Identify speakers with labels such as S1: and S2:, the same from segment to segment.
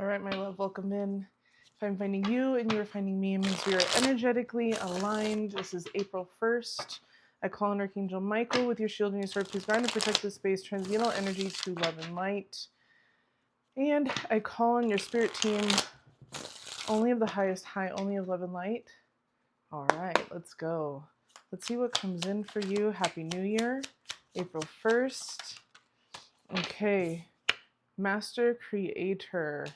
S1: All right, my love, welcome in. If I'm finding you and you're finding me, it means we are energetically aligned. This is April 1st. I call on Archangel Michael with your shield and your sword. Please guard and protect this space, transmutal energy to love and light. And I call on your spirit team, only of the highest high, only of love and light. All right, let's go. Let's see what comes in for you. Happy New Year, April 1st. Okay, Master Creator.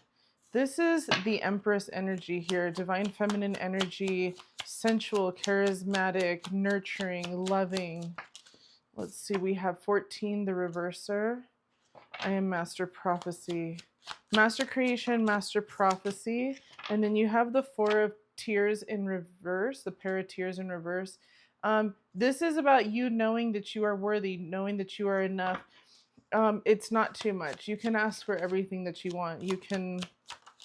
S1: This is the Empress energy here, divine feminine energy, sensual, charismatic, nurturing, loving. Let's see, we have 14, the reverser. I am Master Prophecy. Master Creation, Master Prophecy. And then you have the Four of Tears in reverse, the pair of tears in reverse. This is about you knowing that you are worthy, knowing that you are enough. It's not too much. You can ask for everything that you want. You can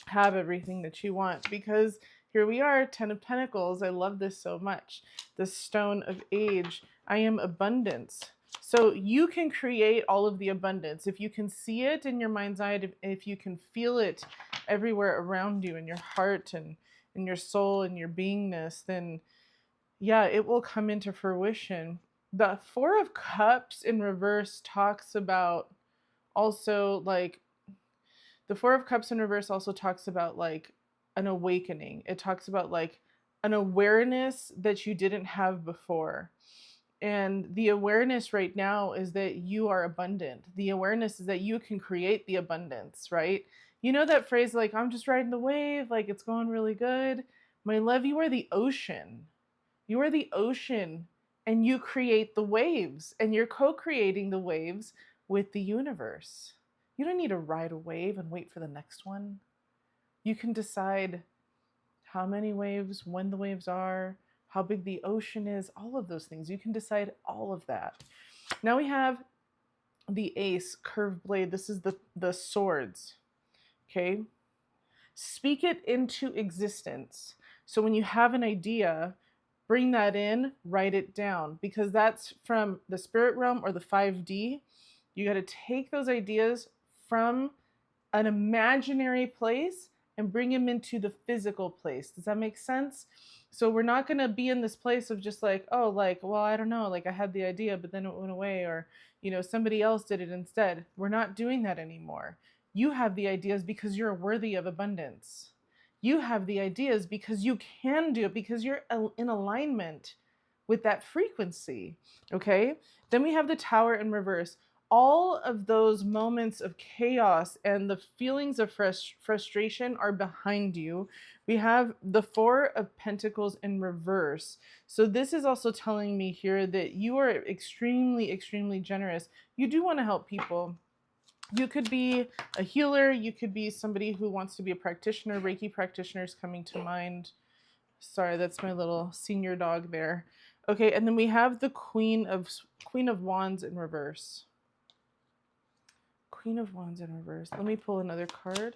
S1: have everything that you want, because here we are, 10 of Pentacles. I love this so much. The Stone of Age. I am abundance. So you can create all of the abundance. If you can see it in your mind's eye, if you can feel it everywhere around you, in your heart and in your soul and your beingness, then yeah, it will come into fruition. The Four of Cups in reverse talks about also like the Four of Cups in reverse also talks about like an awakening. It talks about like an awareness that you didn't have before. And the awareness right now is that you are abundant. The awareness is that you can create the abundance, right? You know that phrase like, I'm just riding the wave, like it's going really good. My love, you are the ocean. You are the ocean, and you create the waves, and you're co-creating the waves with the universe. You don't need to ride a wave and wait for the next one. You can decide how many waves, when the waves are, how big the ocean is, all of those things. You can decide all of that. Now we have the Ace, curved blade. This is the swords, okay? Speak it into existence. So when you have an idea, bring that in, write it down, because that's from the spirit realm or the 5D. You got to take those ideas from an imaginary place and bring them into the physical place. Does that make sense? So we're not going to be in this place of just like, oh, like, well, I don't know, like I had the idea, but then it went away, or, you know, somebody else did it instead. We're not doing that anymore. You have the ideas because you're worthy of abundance. You have the ideas because you can do it, because you're in alignment with that frequency. Okay? Then we have the Tower in reverse. All of those moments of chaos and the feelings of frustration are behind you. We have the Four of Pentacles in reverse. So this is also telling me here that you are extremely, extremely generous. You do want to help people. You could be a healer. You could be somebody who wants to be a practitioner. Reiki practitioners coming to mind. Sorry, that's my little senior dog there. Okay, and then we have the Queen of Wands in reverse. Queen of Wands in reverse. Let me pull another card.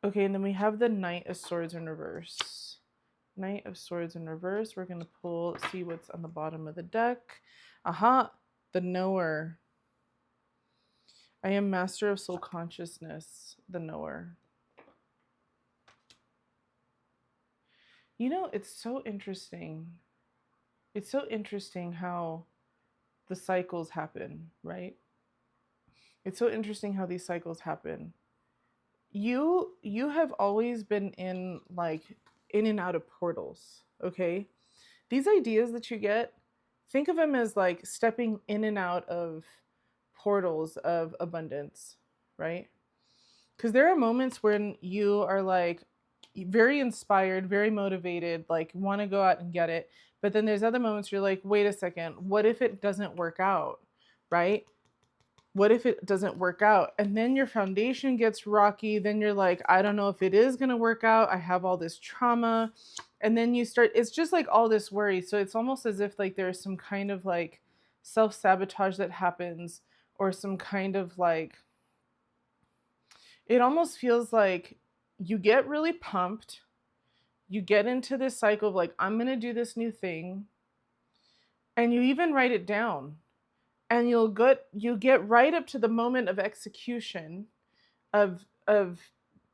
S1: Okay, and then we have the Knight of Swords in reverse. Knight of Swords in reverse. We're going to see what's on the bottom of the deck. Aha, the Knower. I am Master of Soul Consciousness, the Knower. You know, it's so interesting. It's so interesting how the cycles happen, right? It's so interesting how these cycles happen. You have always been in and out of portals, okay? These ideas that you get, think of them as like stepping in and out of portals of abundance, right? Because there are moments when you are like very inspired, very motivated, like want to go out and get it. But then there's other moments where you're like, wait a second, what if it doesn't work out, right? What if it doesn't work out? And then your foundation gets rocky. Then you're like, I don't know if it is going to work out. I have all this trauma. And then you start, it's just like all this worry. So it's almost as if like there's some kind of like self-sabotage that happens, or some kind of like, it almost feels like you get really pumped. You get into this cycle of like, I'm going to do this new thing. And you even write it down. and you get right up to the moment of execution of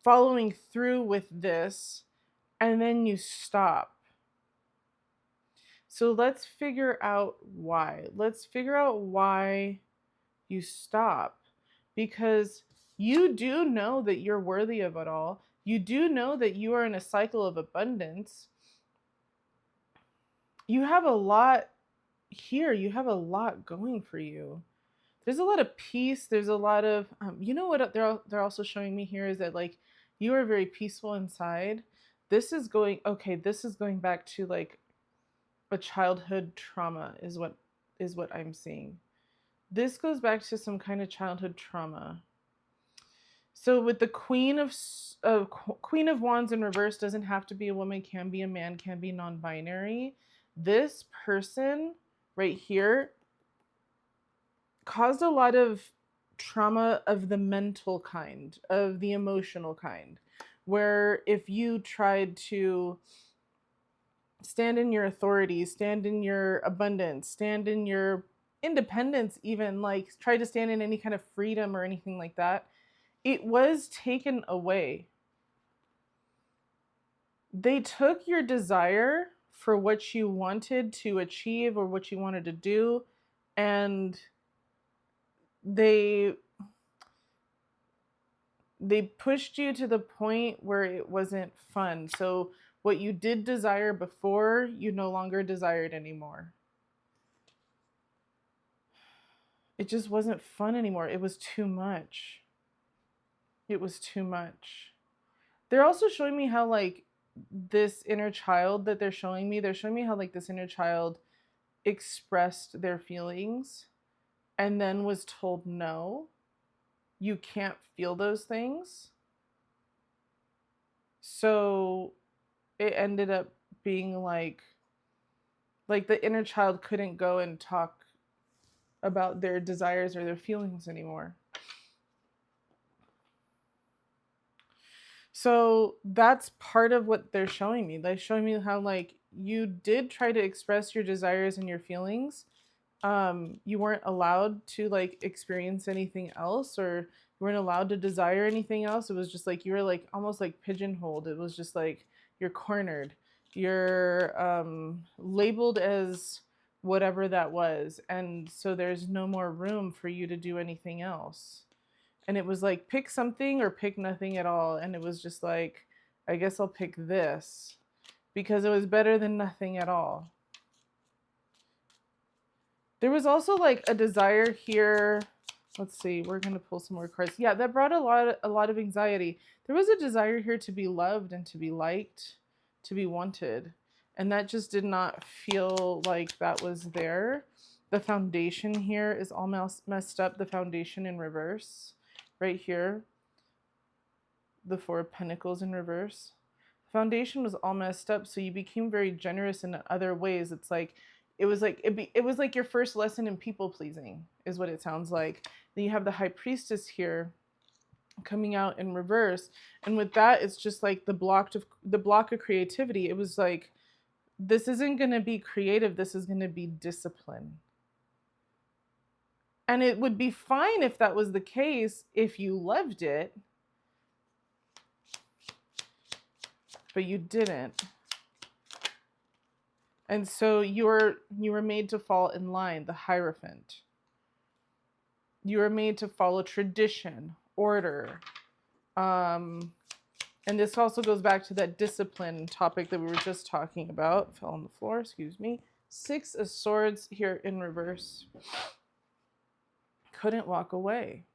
S1: following through with this, and then you stop. So let's figure out why. Let's figure out why you stop, because you do know that you're worthy of it all. You do know that you are in a cycle of abundance. You have a lot here. You have a lot going for you. There's a lot of peace. There's a lot of, you know what they're also showing me here is that like you are very peaceful inside. This is going, okay, this is going back to like a childhood trauma is what I'm seeing. This goes back to some kind of childhood trauma. So with the Queen of Wands in reverse, doesn't have to be a woman, can be a man, can be non-binary. This person right here caused a lot of trauma of the mental kind, of the emotional kind, where if you tried to stand in your authority, stand in your abundance, stand in your independence, even like try to stand in any kind of freedom or anything like that, it was taken away. They took your desire for what you wanted to achieve or what you wanted to do, and they pushed you to the point where it wasn't fun. So what you did desire before, you no longer desired anymore. It just wasn't fun anymore. It was too much. It was too much. They're also showing me how like this inner child that they're showing me how like this inner child expressed their feelings and then was told no, you can't feel those things. So it ended up being like the inner child couldn't go and talk about their desires or their feelings anymore. So that's part of what they're showing me. They're showing me how like you did try to express your desires and your feelings. You weren't allowed to like experience anything else, or you weren't allowed to desire anything else. It was just like you were like almost like pigeonholed. It was just like you're cornered. You're labeled as whatever that was, and so there's no more room for you to do anything else. And it was like pick something or pick nothing at all, and it was just like I guess I'll pick this because it was better than nothing at all. There was also like a desire here. Let's see, we're gonna pull some more cards. Yeah, that brought a lot of anxiety. There was a desire here to be loved and to be liked, to be wanted, and that just did not feel like that was there. The foundation here is all messed up. The foundation in reverse, right here. The Four of Pentacles in reverse. The foundation was all messed up, so you became very generous in other ways. It's like it was like your first lesson in people pleasing is what it sounds like. Then you have the High Priestess here coming out in reverse, and with that it's just like the block of creativity. It was like this isn't going to be creative, this is going to be discipline. And it would be fine if that was the case if you loved it, but you didn't. And so you were made to fall in line, the Hierophant. You were made to follow tradition, order. And this also goes back to that discipline topic that we were just talking about. Fell on the floor, excuse me. Six of Swords here in reverse. Couldn't walk away.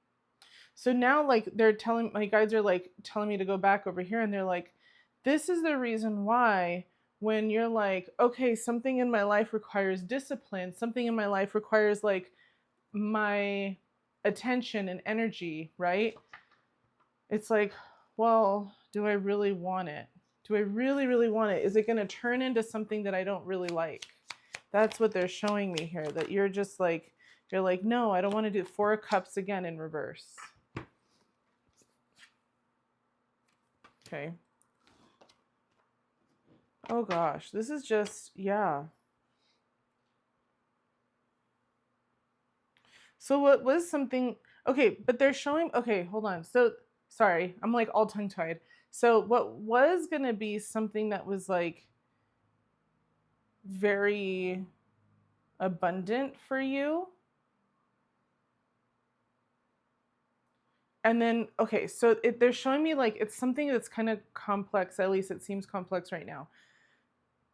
S1: So now like my guides are like telling me to go back over here, and they're like, this is the reason why when you're like, okay, something in my life requires discipline, something in my life requires like my attention and energy, right? It's like, well, do I really want it? Do I really, really want it? Is it going to turn into something that I don't really like? That's what they're showing me here, that you're just like, no, I don't want to do Four of Cups again in reverse. Okay. Oh gosh, this is just, yeah. So what was something, okay, but they're showing, okay, hold on. So sorry, I'm like all tongue tied. So what was going to be something that was like very abundant for you? And then, okay, so they're showing me like it's something that's kind of complex, at least it seems complex right now.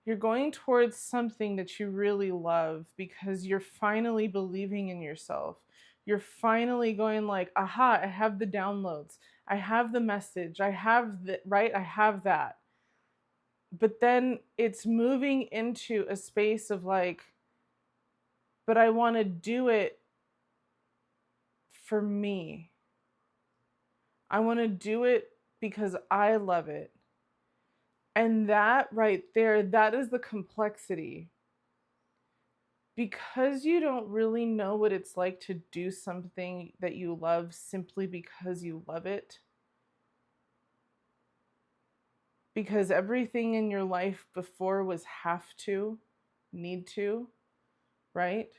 S1: You're going towards something that you really love because you're finally believing in yourself. You're finally going like, aha, I have the downloads. I have the message. I have the right, I have that. But then it's moving into a space of like, but I want to do it for me. I want to do it because I love it. And that right there, that is the complexity. Because you don't really know what it's like to do something that you love simply because you love it. Because everything in your life before was have to, need to, right?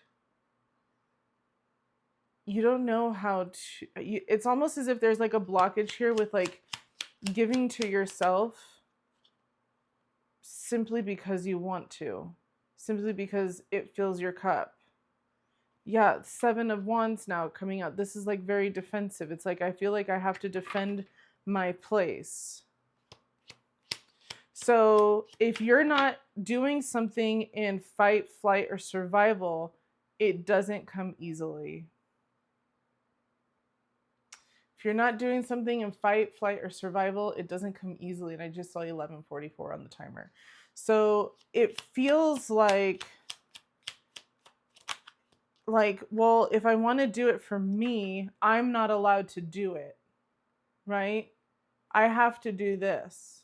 S1: You don't know how to, it's almost as if there's like a blockage here with like giving to yourself simply because you want to, simply because it fills your cup. Yeah, 7 of Wands now coming out. This is like very defensive. It's like I feel like I have to defend my place. So if you're not doing something in fight, flight, or survival, it doesn't come easily. If you're not doing something in fight, flight, or survival, it doesn't come easily. And I just saw 11:44 on the timer. So it feels like, well, if I want to do it for me, I'm not allowed to do it, right? I have to do this.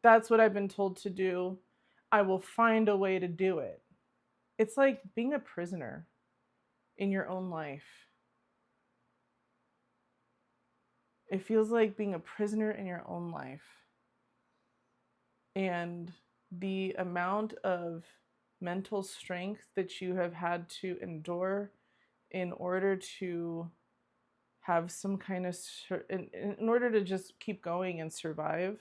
S1: That's what I've been told to do. I will find a way to do it. It's like being a prisoner in your own life. It feels like being a prisoner in your own life. And the amount of mental strength that you have had to endure in order to have some kind of, in order to just keep going and survive,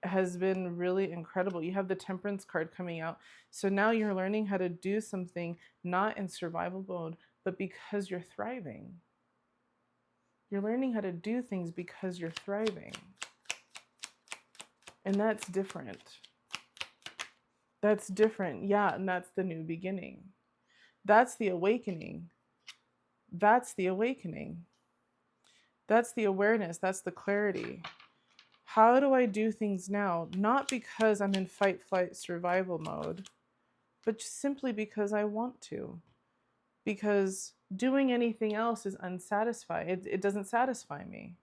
S1: has been really incredible. You have the Temperance card coming out. So now you're learning how to do something not in survival mode, but because you're thriving. You're learning how to do things because you're thriving. And that's different. That's different. Yeah, and that's the new beginning. That's the awakening. That's the awakening. That's the awareness. That's the clarity. How do I do things now? Not because I'm in fight, flight, survival mode, but just simply because I want to. Because doing anything else is unsatisfying. It doesn't satisfy me.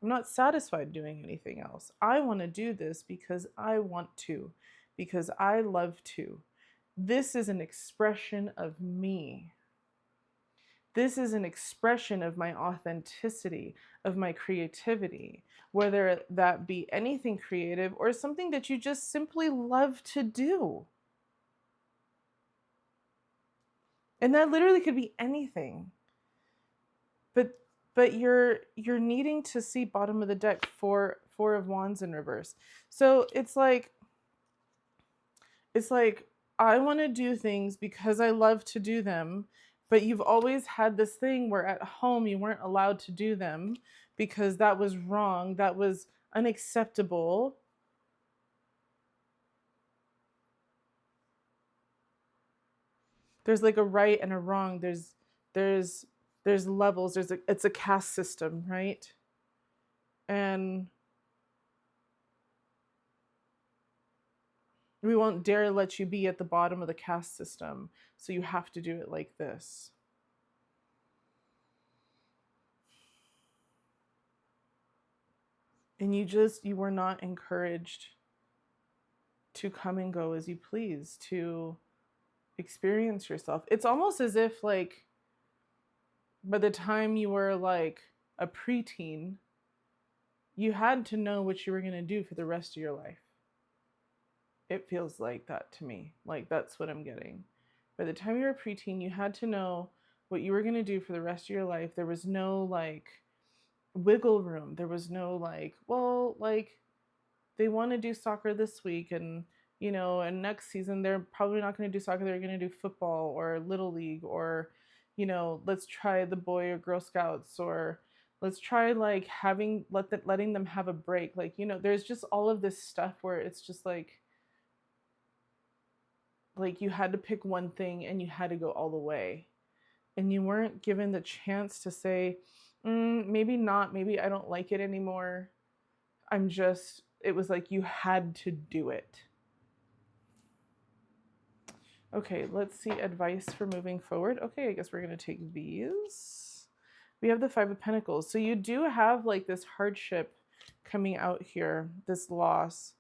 S1: I'm not satisfied doing anything else. I want to do this because I want to, because I love to. This is an expression of me. This is an expression of my authenticity, of my creativity, whether that be anything creative or something that you just simply love to do. And that literally could be anything. But you're needing to see bottom of the deck, four of Wands in reverse. So it's like I want to do things because I love to do them, but you've always had this thing where at home you weren't allowed to do them because that was wrong, that was unacceptable. There's like a right and a wrong. There's levels. It's a caste system, right? And we won't dare let you be at the bottom of the caste system. So you have to do it like this. And you were not encouraged to come and go as you please, to experience yourself. It's almost as if like by the time you were like a preteen, you had to know what you were going to do for the rest of your life. It feels like that to me. Like that's what I'm getting. By the time you were a preteen, you had to know what you were going to do for the rest of your life. There was no like wiggle room. There was no like, well, like they want to do soccer this week and and next season they're probably not going to do soccer, they're going to do football or little league, or let's try the boy or girl scouts, or let's try like letting them have a break. Like, there's just all of this stuff where it's just like you had to pick one thing and you had to go all the way, and you weren't given the chance to say, maybe not, maybe I don't like it anymore. It was like you had to do it. Okay, let's see advice for moving forward. Okay, I guess we're going to take these. We have the Five of Pentacles. So you do have like this hardship coming out here, this loss.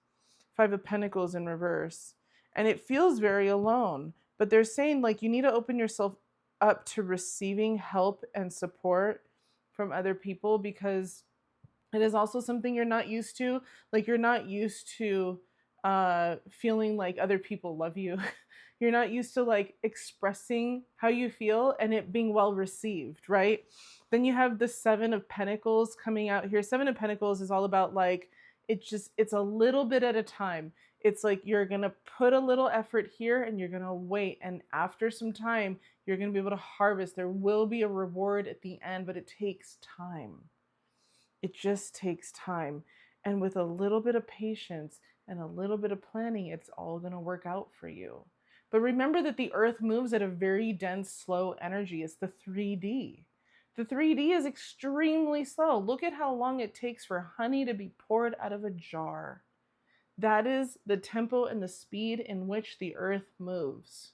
S1: Five of Pentacles in reverse. And it feels very alone. But they're saying like you need to open yourself up to receiving help and support from other people, because it is also something you're not used to. Like you're not used to feeling like other people love you. You're not used to like expressing how you feel and it being well received, right? Then you have the Seven of Pentacles coming out here. Seven of Pentacles is all about like, it's a little bit at a time. It's like you're going to put a little effort here and you're going to wait. And after some time, you're going to be able to harvest. There will be a reward at the end, but it takes time. It just takes time. And with a little bit of patience and a little bit of planning, it's all going to work out for you. But remember that the earth moves at a very dense, slow energy. It's the 3D. The 3D is extremely slow. Look at how long it takes for honey to be poured out of a jar. That is the tempo and the speed in which the earth moves.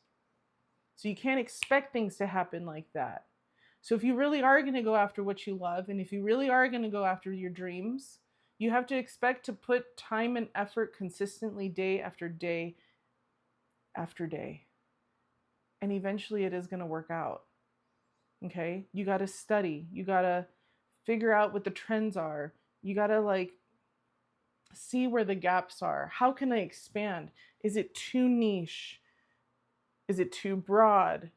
S1: So you can't expect things to happen like that. So if you really are going to go after what you love, and if you really are going to go after your dreams, you have to expect to put time and effort consistently, day after day after day. And eventually it is going to work out. Okay? You got to study. You got to figure out what the trends are. You got to like see where the gaps are. How can I expand? Is it too niche? Is it too broad?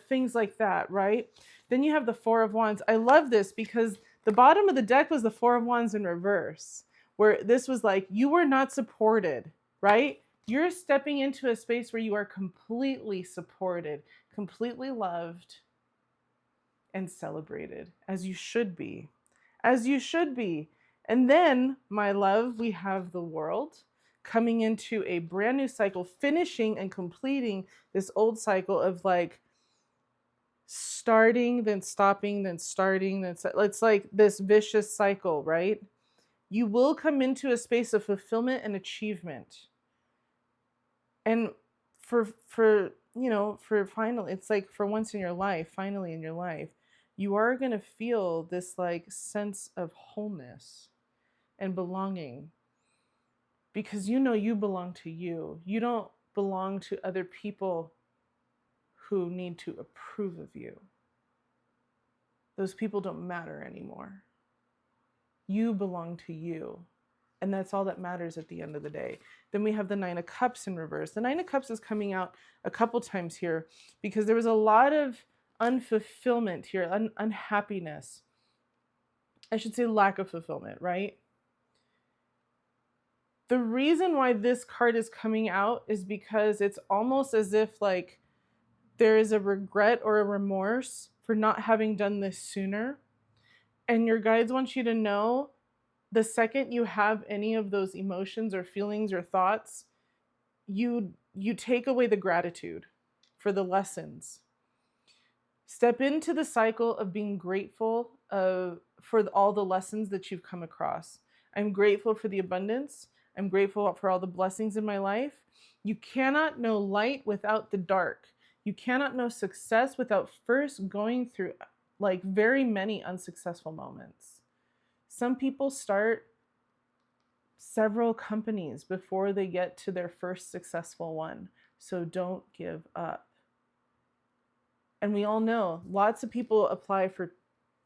S1: Things like that, right? Then you have the Four of Wands. I love this because the bottom of the deck was the Four of Wands in reverse, where this was like, you were not supported, right? You're stepping into a space where you are completely supported, completely loved, and celebrated, as you should be. As you should be. And then, my love, we have the World coming into a brand new cycle, finishing and completing this old cycle of like starting, then stopping, then starting, then it's like this vicious cycle, right? You will come into a space of fulfillment and achievement. And for finally, it's like for once in your life, finally in your life, you are going to feel this like sense of wholeness and belonging, because you belong to you. You don't belong to other people who need to approve of you. Those people don't matter anymore. You belong to you. And that's all that matters at the end of the day. Then we have the Nine of Cups in reverse. The Nine of Cups is coming out a couple times here because there was a lot of unfulfillment here, unhappiness. I should say lack of fulfillment, right? The reason why this card is coming out is because it's almost as if like there is a regret or a remorse for not having done this sooner. And your guides want you to know, the second you have any of those emotions or feelings or thoughts, you take away the gratitude for the lessons. Step into the cycle of being grateful for all the lessons that you've come across. I'm grateful for the abundance. I'm grateful for all the blessings in my life. You cannot know light without the dark. You cannot know success without first going through like very many unsuccessful moments. Some people start several companies before they get to their first successful one. So don't give up. And we all know lots of people apply for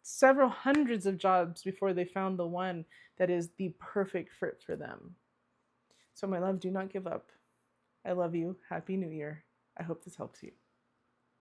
S1: several hundreds of jobs before they found the one that is the perfect fit for them. So my love, do not give up. I love you. Happy New Year. I hope this helps you.